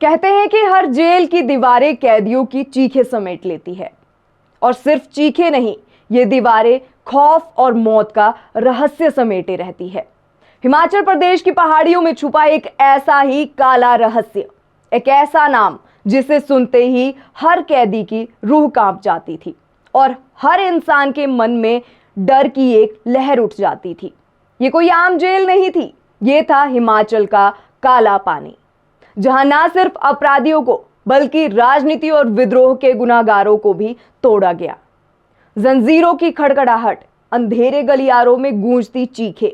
कहते हैं कि हर जेल की दीवारें कैदियों की चीखें समेट लेती है। और सिर्फ चीखें नहीं, ये दीवारें खौफ और मौत का रहस्य समेटे रहती है। हिमाचल प्रदेश की पहाड़ियों में छुपा एक ऐसा ही काला रहस्य, एक ऐसा नाम जिसे सुनते ही हर कैदी की रूह कांप जाती थी और हर इंसान के मन में डर की एक लहर उठ जाती थी। ये कोई आम जेल नहीं थी, ये था हिमाचल का काला पानी, जहां ना सिर्फ अपराधियों को बल्कि राजनीति और विद्रोह के गुनाहगारों को भी तोड़ा गया। जंजीरों की खड़खड़ाहट, अंधेरे गलियारों में गूंजती चीखें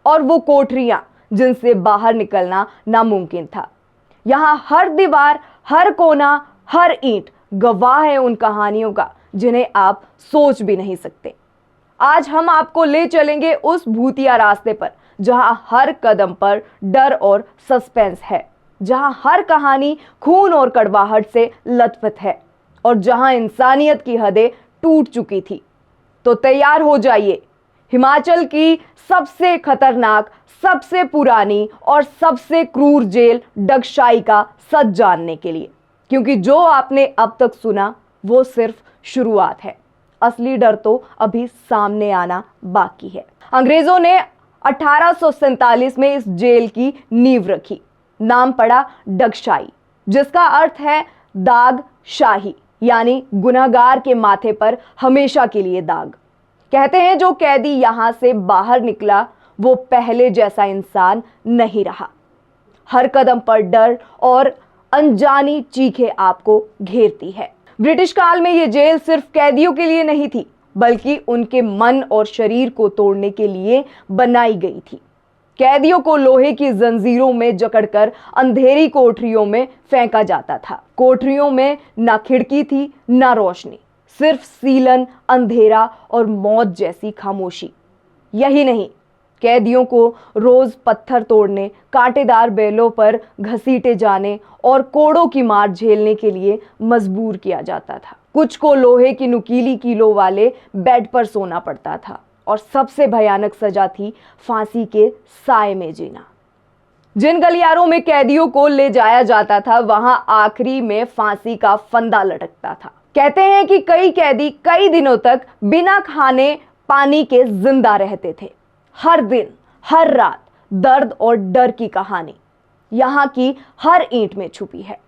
और वो कोठरियां जिनसे बाहर निकलना नामुमकिन था। यहां हर दीवार, हर कोना, हर ईंट गवाह है उन कहानियों का जिन्हें आप सोच भी नहीं सकते। आज हम आपको ले चलेंगे उस भूतिया रास्ते पर जहां हर कदम पर डर और सस्पेंस है, जहां हर कहानी खून और कड़वाहट से लथपथ है और जहां इंसानियत की हदें टूट चुकी थी। तो तैयार हो जाइए हिमाचल की सबसे खतरनाक, सबसे पुरानी और सबसे क्रूर जेल डगशाई का सच जानने के लिए, क्योंकि जो आपने अब तक सुना वो सिर्फ शुरुआत है। असली डर तो अभी सामने आना बाकी है। अंग्रेजों ने 1847 में इस जेल की नींव रखी। नाम पड़ा डगशाई, जिसका अर्थ है दाग शाही, यानी गुनहगार के माथे पर हमेशा के लिए दाग। कहते हैं जो कैदी यहां से बाहर निकला वो पहले जैसा इंसान नहीं रहा। हर कदम पर डर और अनजानी चीखें आपको घेरती है। ब्रिटिश काल में ये जेल सिर्फ कैदियों के लिए नहीं थी, बल्कि उनके मन और शरीर को तोड़ने के लिए बनाई गई थी। कैदियों को लोहे की जंजीरों में जकड़कर अंधेरी कोठरियों में फेंका जाता था। कोठरियों में ना खिड़की थी, ना रोशनी, सिर्फ सीलन, अंधेरा और मौत जैसी खामोशी। यही नहीं, कैदियों को रोज पत्थर तोड़ने, कांटेदार बेलों पर घसीटे जाने और कोड़ों की मार झेलने के लिए मजबूर किया जाता था। कुछ को लोहे की नुकीली कीलों वाले बेड पर सोना पड़ता था और सबसे भयानक सजा थी फांसी के साए में जीना। जिन गलियारों में कैदियों को ले जाया जाता था वहां आखिरी में फांसी का फंदा लटकता था। कहते हैं कि कई कैदी कई दिनों तक बिना खाने पानी के जिंदा रहते थे। हर दिन, हर रात दर्द और डर की कहानी यहां की हर ईंट में छुपी है।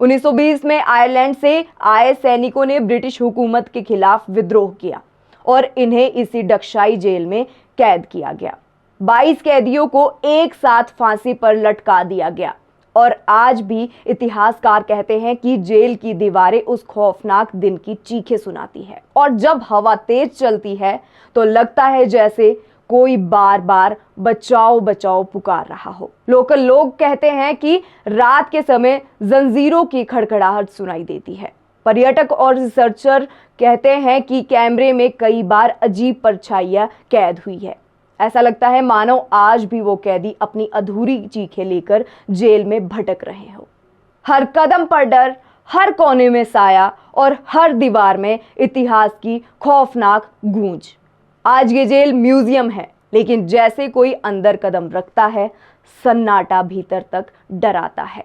1920 में आयरलैंड से आए सैनिकों ने ब्रिटिश हुकूमत के खिलाफ विद्रोह किया और इन्हें इसी डगशाई जेल में कैद किया गया। 22 कैदियों को एक साथ फांसी पर लटका दिया गया और आज भी इतिहासकार कहते हैं कि जेल की दीवारें उस खौफनाक दिन की चीखें सुनाती है। और जब हवा तेज चलती है तो लगता है जैसे कोई बार बार बचाओ बचाओ पुकार रहा हो। लोकल लोग कहते हैं कि रात के समय जंजीरों की खड़खड़ाहट सुनाई देती है। पर्यटक और रिसर्चर कहते हैं कि कैमरे में कई बार अजीब परछाइयां कैद हुई है। ऐसा लगता है मानो आज भी वो कैदी अपनी अधूरी चीखें लेकर जेल में भटक रहे हो। हर कदम पर डर, हर कोने में साया और हर दीवार में इतिहास की खौफनाक गूंज। आज ये जेल म्यूजियम है, लेकिन जैसे कोई अंदर कदम रखता है सन्नाटा भीतर तक डराता है।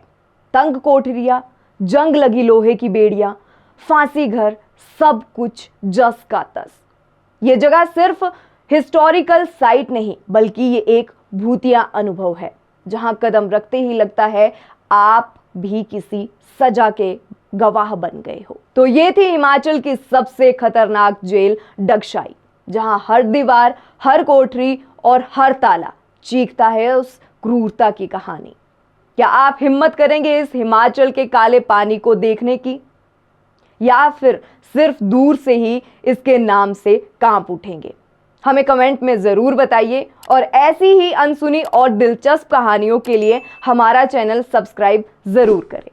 तंग कोठरियां, जंग लगी लोहे की बेड़ियां, फांसी घर, सब कुछ जस का तस। ये जगह सिर्फ हिस्टोरिकल साइट नहीं, बल्कि ये एक भूतिया अनुभव है, जहां कदम रखते ही लगता है आप भी किसी सजा के गवाह बन गए हो। तो ये थी हिमाचल की सबसे खतरनाक जेल डगशाई, जहां हर दीवार, हर कोठरी और हर ताला चीखता है उस क्रूरता की कहानी। क्या आप हिम्मत करेंगे इस हिमाचल के काले पानी को देखने की, या फिर सिर्फ दूर से ही इसके नाम से कांप उठेंगे? हमें कमेंट में ज़रूर बताइए और ऐसी ही अनसुनी और दिलचस्प कहानियों के लिए हमारा चैनल सब्सक्राइब ज़रूर करें।